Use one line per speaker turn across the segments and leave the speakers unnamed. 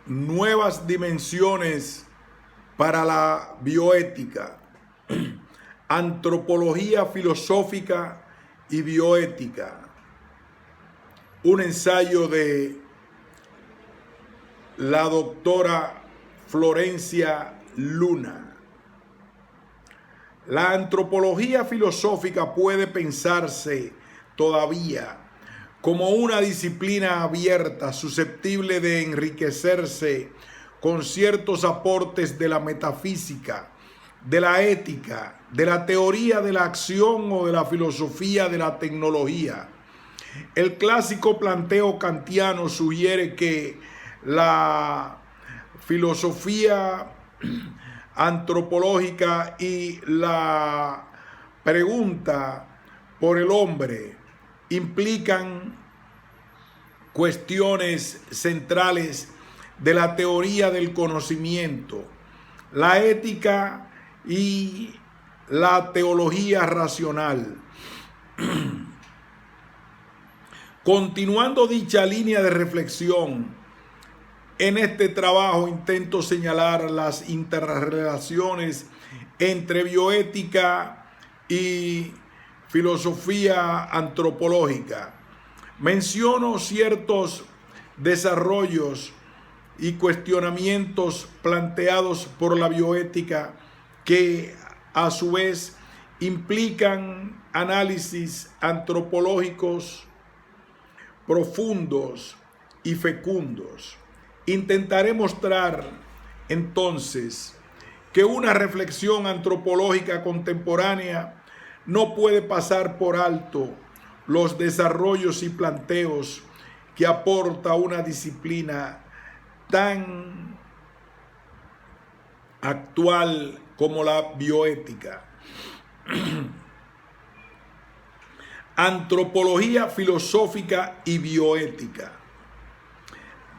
nuevas dimensiones para la bioética, antropología filosófica y bioética. Un ensayo de la doctora Florencia Luna. La antropología filosófica puede pensarse todavía como una disciplina abierta, susceptible de enriquecerse con ciertos aportes de la metafísica, de la ética, de la teoría de la acción o de la filosofía de la tecnología. El clásico planteo kantiano sugiere que la filosofía antropológica y la pregunta por el hombre implican cuestiones centrales de la teoría del conocimiento, la ética y la teología racional. Continuando dicha línea de reflexión, en este trabajo intento señalar las interrelaciones entre bioética y filosofía antropológica. Menciono ciertos desarrollos y cuestionamientos planteados por la bioética que a su vez implican análisis antropológicos profundos y fecundos. Intentaré mostrar entonces que una reflexión antropológica contemporánea no puede pasar por alto los desarrollos y planteos que aporta una disciplina tan actual como la bioética. Antropología filosófica y bioética.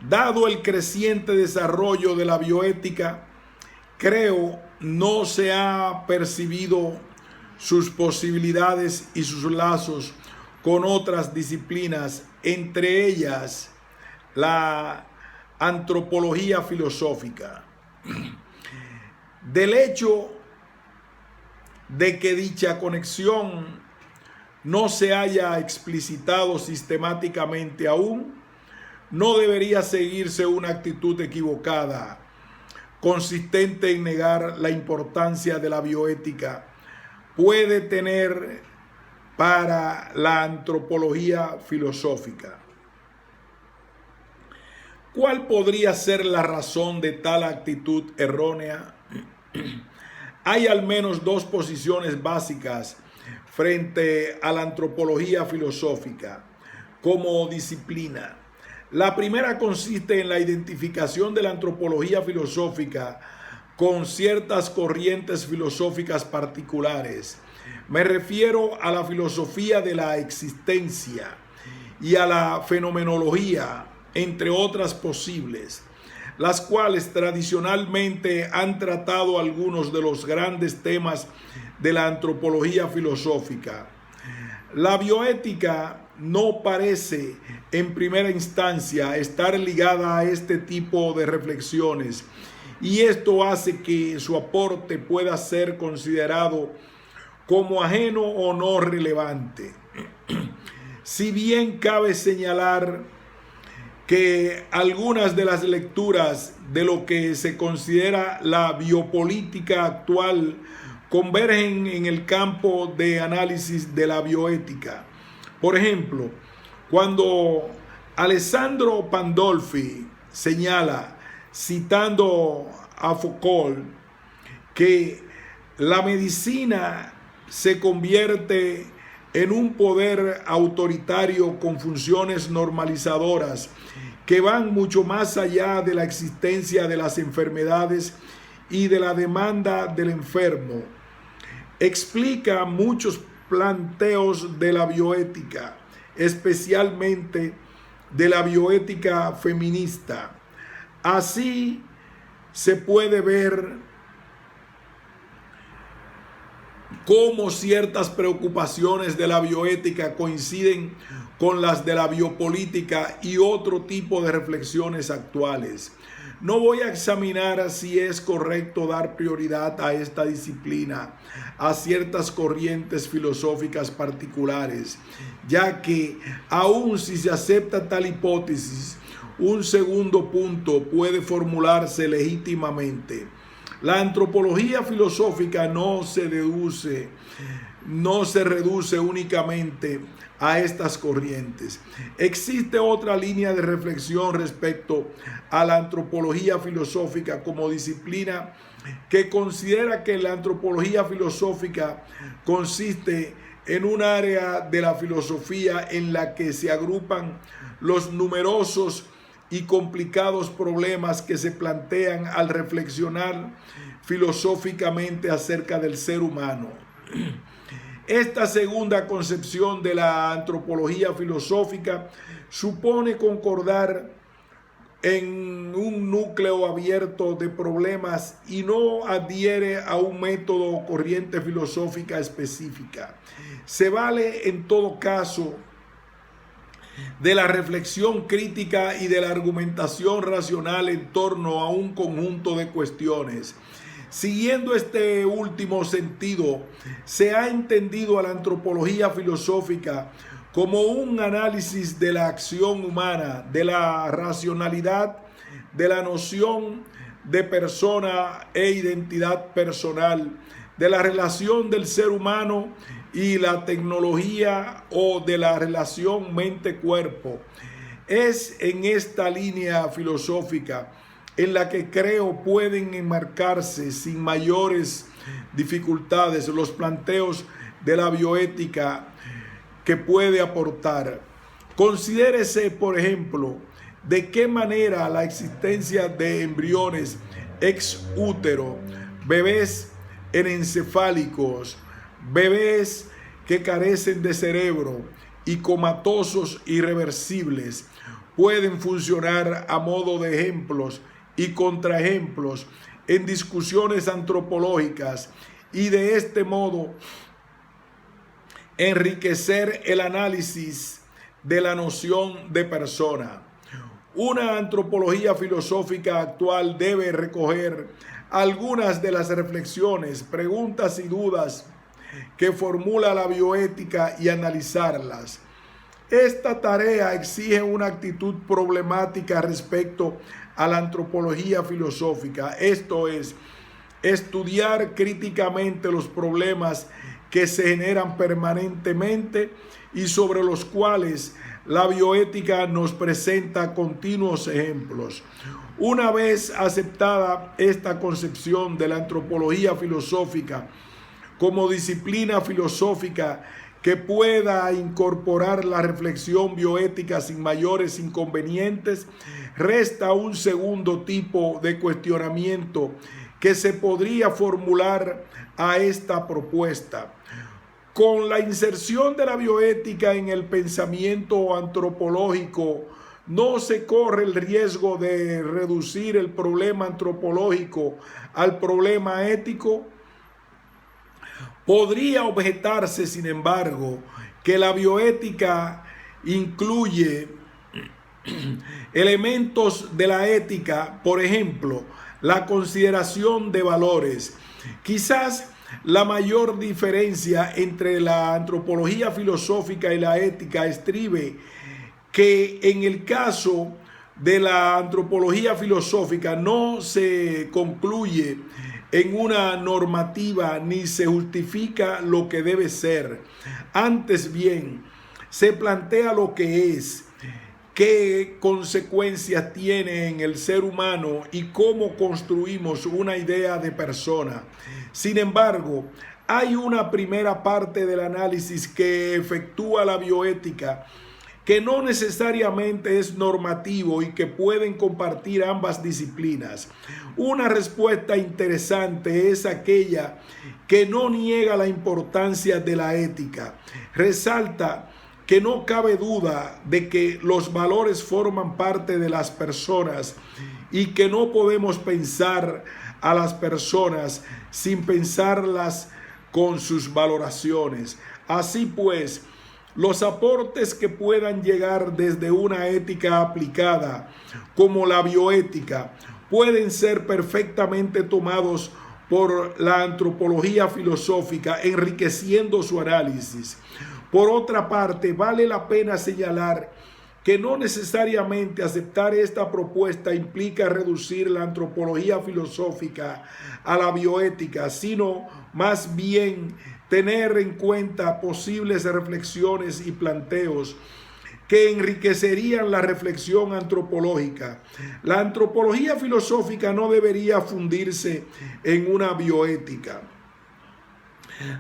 Dado el creciente desarrollo de la bioética, creo no se ha percibido sus posibilidades y sus lazos con otras disciplinas, entre ellas la antropología filosófica. Del hecho de que dicha conexión no se haya explicitado sistemáticamente aún, no debería seguirse una actitud equivocada, consistente en negar la importancia de la bioética puede tener para la antropología filosófica. ¿Cuál podría ser la razón de tal actitud errónea? Hay al menos dos posiciones básicas frente a la antropología filosófica como disciplina. La primera consiste en la identificación de la antropología filosófica con ciertas corrientes filosóficas particulares. Me refiero a la filosofía de la existencia y a la fenomenología, entre otras posibles, las cuales tradicionalmente han tratado algunos de los grandes temas de la antropología filosófica. La bioética no parece en primera instancia estar ligada a este tipo de reflexiones, y esto hace que su aporte pueda ser considerado como ajeno o no relevante. Si bien cabe señalar que algunas de las lecturas de lo que se considera la biopolítica actual convergen en el campo de análisis de la bioética. Por ejemplo, cuando Alessandro Pandolfi señala, citando a Foucault, que la medicina se convierte en un poder autoritario con funciones normalizadoras que van mucho más allá de la existencia de las enfermedades y de la demanda del enfermo, explica muchos planteos de la bioética, especialmente de la bioética feminista. Así se puede ver cómo ciertas preocupaciones de la bioética coinciden con las de la biopolítica y otro tipo de reflexiones actuales. no voy a examinar si es correcto dar prioridad a esta disciplina, a ciertas corrientes filosóficas particulares, ya que aun si se acepta tal hipótesis, un segundo punto puede formularse legítimamente. La antropología filosófica no se reduce únicamente a estas corrientes. Existe otra línea de reflexión respecto a la antropología filosófica como disciplina que considera que la antropología filosófica consiste en un área de la filosofía en la que se agrupan los numerosos y complicados problemas que se plantean al reflexionar filosóficamente acerca del ser humano. Esta segunda concepción de la antropología filosófica supone concordar en un núcleo abierto de problemas y no adhiere a un método o corriente filosófica específica. Se vale en todo caso de la reflexión crítica y de la argumentación racional en torno a un conjunto de cuestiones. Siguiendo este último sentido, se ha entendido a la antropología filosófica como un análisis de la acción humana, de la racionalidad, de la noción de persona e identidad personal, de la relación del ser humano y la tecnología o de la relación mente-cuerpo. Es en esta línea filosófica en la que creo pueden enmarcarse sin mayores dificultades los planteos de la bioética que puede aportar. Considérese, por ejemplo, de qué manera la existencia de embriones ex útero, bebés enencefálicos, bebés que carecen de cerebro y comatosos irreversibles pueden funcionar a modo de ejemplos y contraejemplos en discusiones antropológicas y de este modo enriquecer el análisis de la noción de persona. Una antropología filosófica actual debe recoger algunas de las reflexiones, preguntas y dudas que formula la bioética y analizarlas. Esta tarea exige una actitud problemática respecto a la antropología filosófica, esto es, estudiar críticamente los problemas que se generan permanentemente y sobre los cuales la bioética nos presenta continuos ejemplos. Una vez aceptada esta concepción de la antropología filosófica como disciplina filosófica que pueda incorporar la reflexión bioética sin mayores inconvenientes, resta un segundo tipo de cuestionamiento que se podría formular a esta propuesta. Con la inserción de la bioética en el pensamiento antropológico, no se corre el riesgo de reducir el problema antropológico al problema ético. Podría objetarse, sin embargo, que la bioética incluye elementos de la ética, por ejemplo, la consideración de valores. Quizás la mayor diferencia entre la antropología filosófica y la ética estribe que en el caso de la antropología filosófica no se concluye en una normativa ni se justifica lo que debe ser. Antes bien, se plantea lo que es, qué consecuencias tiene en el ser humano y cómo construimos una idea de persona. Sin embargo, hay una primera parte del análisis que efectúa la bioética que no necesariamente es normativo y que pueden compartir ambas disciplinas. Una respuesta interesante es aquella que no niega la importancia de la ética. Resalta que no cabe duda de que los valores forman parte de las personas y que no podemos pensar a las personas sin pensarlas con sus valoraciones. Así pues, los aportes que puedan llegar desde una ética aplicada, como la bioética, pueden ser perfectamente tomados por la antropología filosófica, enriqueciendo su análisis. Por otra parte, vale la pena señalar que no necesariamente aceptar esta propuesta implica reducir la antropología filosófica a la bioética, sino más bien tener en cuenta posibles reflexiones y planteos que enriquecerían la reflexión antropológica. La antropología filosófica no debería fundirse en una bioética.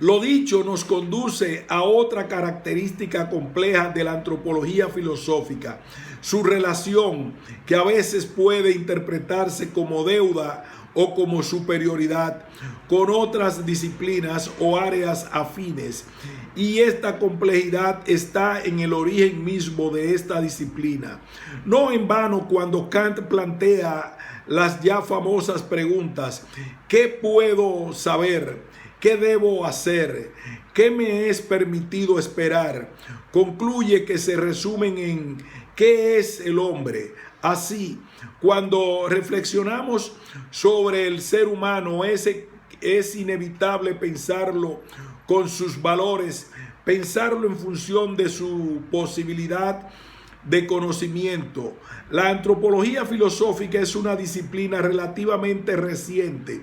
Lo dicho nos conduce a otra característica compleja de la antropología filosófica, su relación, que a veces puede interpretarse como deuda o como superioridad con otras disciplinas o áreas afines. Y esta complejidad está en el origen mismo de esta disciplina. No en vano, cuando Kant plantea las ya famosas preguntas: ¿qué puedo saber? ¿Qué debo hacer? ¿Qué me es permitido esperar? Concluye que se resumen en ¿qué es el hombre? Así, cuando reflexionamos sobre el ser humano, es inevitable pensarlo con sus valores, pensarlo en función de su posibilidad de conocimiento. La antropología filosófica es una disciplina relativamente reciente.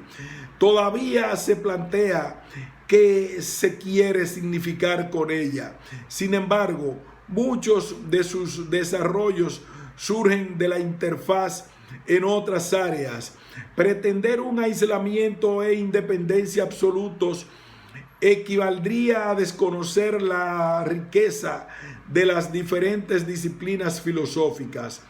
Todavía se plantea qué se quiere significar con ella. Sin embargo, muchos de sus desarrollos surgen de la interfaz en otras áreas. Pretender un aislamiento e independencia absolutos equivaldría a desconocer la riqueza de las diferentes disciplinas filosóficas.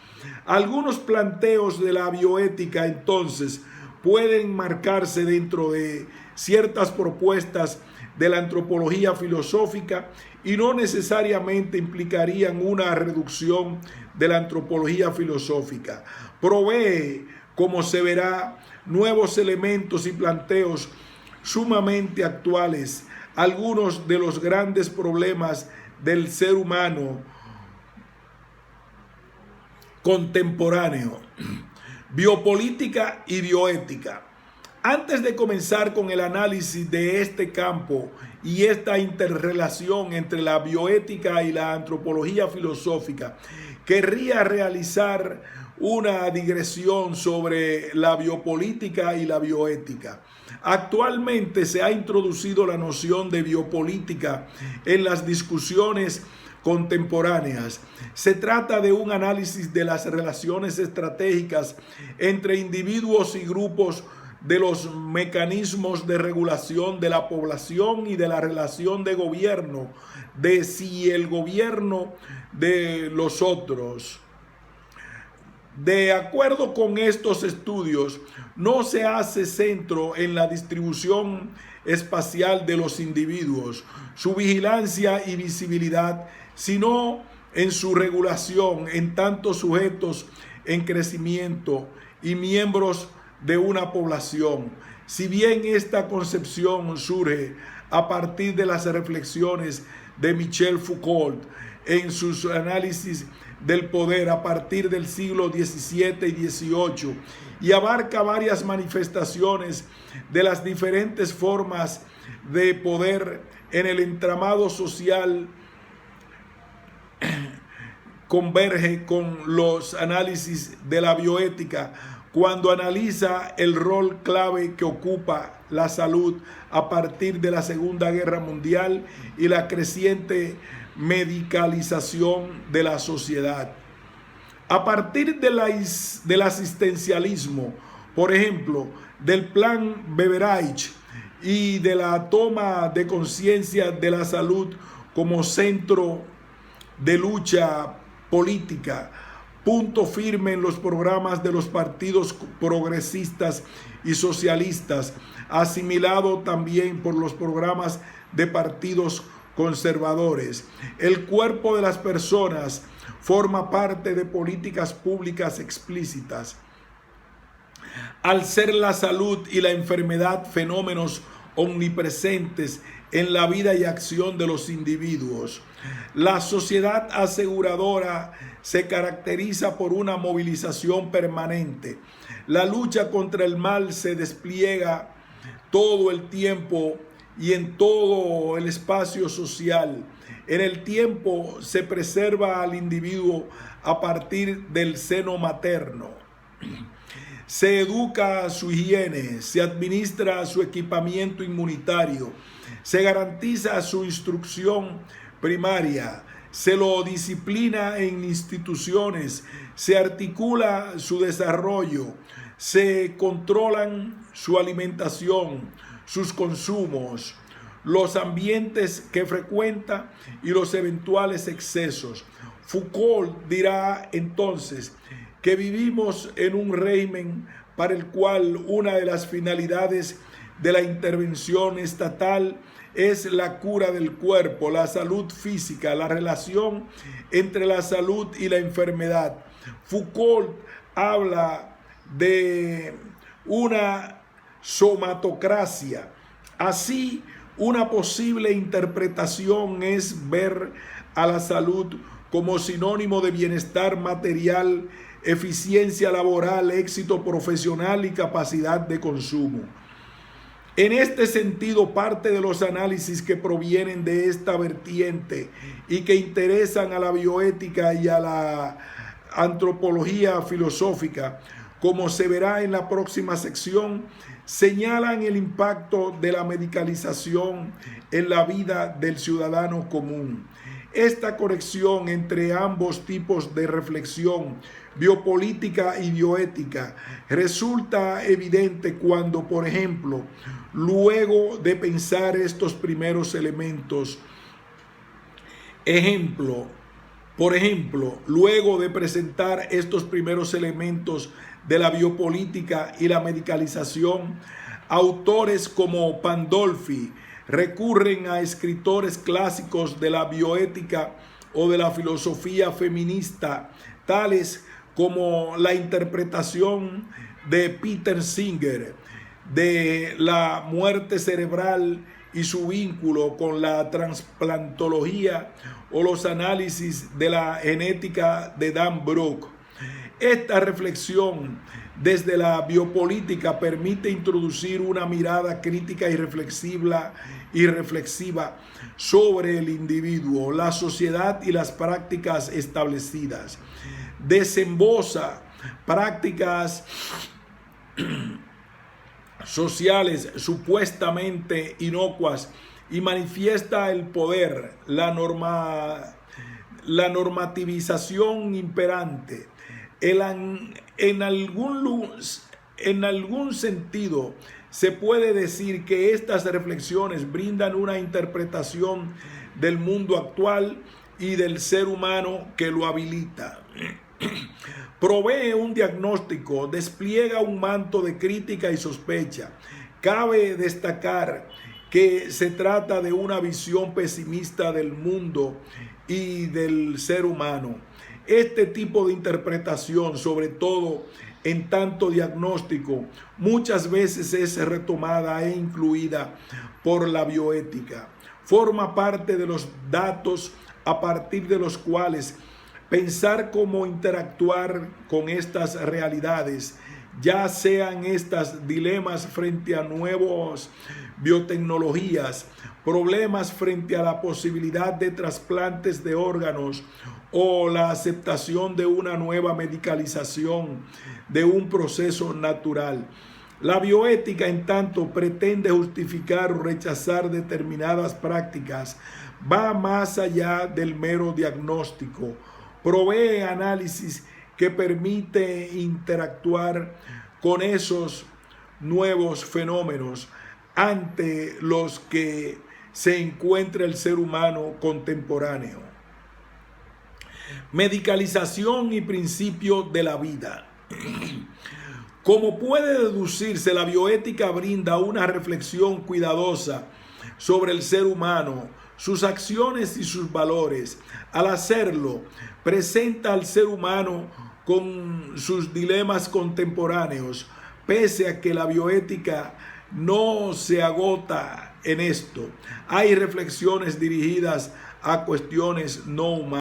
Algunos planteos de la bioética, entonces, pueden marcarse dentro de ciertas propuestas de la antropología filosófica y no necesariamente implicarían una reducción de la antropología filosófica. Provee, como se verá, nuevos elementos y planteos sumamente actuales. Algunos de los grandes problemas del ser humano contemporáneo. Biopolítica y bioética. Antes de comenzar con el análisis de este campo y esta interrelación entre la bioética y la antropología filosófica, querría realizar una digresión sobre la biopolítica y la bioética. Actualmente se ha introducido la noción de biopolítica en las discusiones contemporáneas. Se trata de un análisis de las relaciones estratégicas entre individuos y grupos, de los mecanismos de regulación de la población y de la relación de gobierno, de si el gobierno de los otros. De acuerdo con estos estudios, no se hace centro en la distribución espacial de los individuos, su vigilancia y visibilidad, sino en su regulación en tantos sujetos en crecimiento y miembros de una población. Si bien esta concepción surge a partir de las reflexiones de Michel Foucault en sus análisis del poder a partir del siglo XVII y XVIII y abarca varias manifestaciones de las diferentes formas de poder en el entramado social, converge con los análisis de la bioética cuando analiza el rol clave que ocupa la salud a partir de la Segunda Guerra Mundial y la creciente medicalización de la sociedad. A partir del asistencialismo, por ejemplo, del plan Beveridge y de la toma de conciencia de la salud como centro de lucha política, punto firme en los programas de los partidos progresistas y socialistas, asimilado también por los programas de partidos conservadores. El cuerpo de las personas forma parte de políticas públicas explícitas. Al ser la salud y la enfermedad fenómenos omnipresentes en la vida y acción de los individuos. La sociedad aseguradora se caracteriza por una movilización permanente. La lucha contra el mal se despliega todo el tiempo y en todo el espacio social. En el tiempo se preserva al individuo a partir del seno materno. Se educa su higiene, se administra su equipamiento inmunitario, se garantiza su instrucción primaria, se lo disciplina en instituciones, se articula su desarrollo, se controlan su alimentación, sus consumos, los ambientes que frecuenta y los eventuales excesos. Foucault dirá entonces que vivimos en un régimen para el cual una de las finalidades de la intervención estatal es la cura del cuerpo, la salud física, la relación entre la salud y la enfermedad. Foucault habla de una somatocracia. Así, una posible interpretación es ver a la salud como sinónimo de bienestar material, eficiencia laboral, éxito profesional y capacidad de consumo. En este sentido, parte de los análisis que provienen de esta vertiente y que interesan a la bioética y a la antropología filosófica, como se verá en la próxima sección, señalan el impacto de la medicalización en la vida del ciudadano común. Esta conexión entre ambos tipos de reflexión, biopolítica y bioética, resulta evidente cuando, por ejemplo, luego de pensar estos primeros elementos, luego de presentar estos primeros elementos de la biopolítica y la medicalización, autores como Pandolfi recurren a escritores clásicos de la bioética o de la filosofía feminista, tales como la interpretación de Peter Singer de la muerte cerebral y su vínculo con la trasplantología o los análisis de la genética de Dan Brook. Esta reflexión desde la biopolítica permite introducir una mirada crítica y reflexiva sobre el individuo, la sociedad y las prácticas establecidas. Desemboza prácticas sociales supuestamente inocuas y manifiesta el poder, la normativización imperante. En algún sentido se puede decir que estas reflexiones brindan una interpretación del mundo actual y del ser humano que lo habilita. Provee un diagnóstico, despliega un manto de crítica y sospecha. Cabe destacar que se trata de una visión pesimista del mundo y del ser humano. Este tipo de interpretación, sobre todo en tanto diagnóstico, muchas veces es retomada e incluida por la bioética. Forma parte de los datos a partir de los cuales pensar cómo interactuar con estas realidades, ya sean estas dilemas frente a nuevas biotecnologías, problemas frente a la posibilidad de trasplantes de órganos o la aceptación de una nueva medicalización de un proceso natural. La bioética, en tanto, pretende justificar o rechazar determinadas prácticas, va más allá del mero diagnóstico, provee análisis que permite interactuar con esos nuevos fenómenos ante los que se encuentra el ser humano contemporáneo. Medicalización y principio de la vida. Como puede deducirse, la bioética brinda una reflexión cuidadosa sobre el ser humano, sus acciones y sus valores. Al hacerlo, presenta al ser humano con sus dilemas contemporáneos, pese a que la bioética no se agota en esto. Hay reflexiones dirigidas a cuestiones no humanas.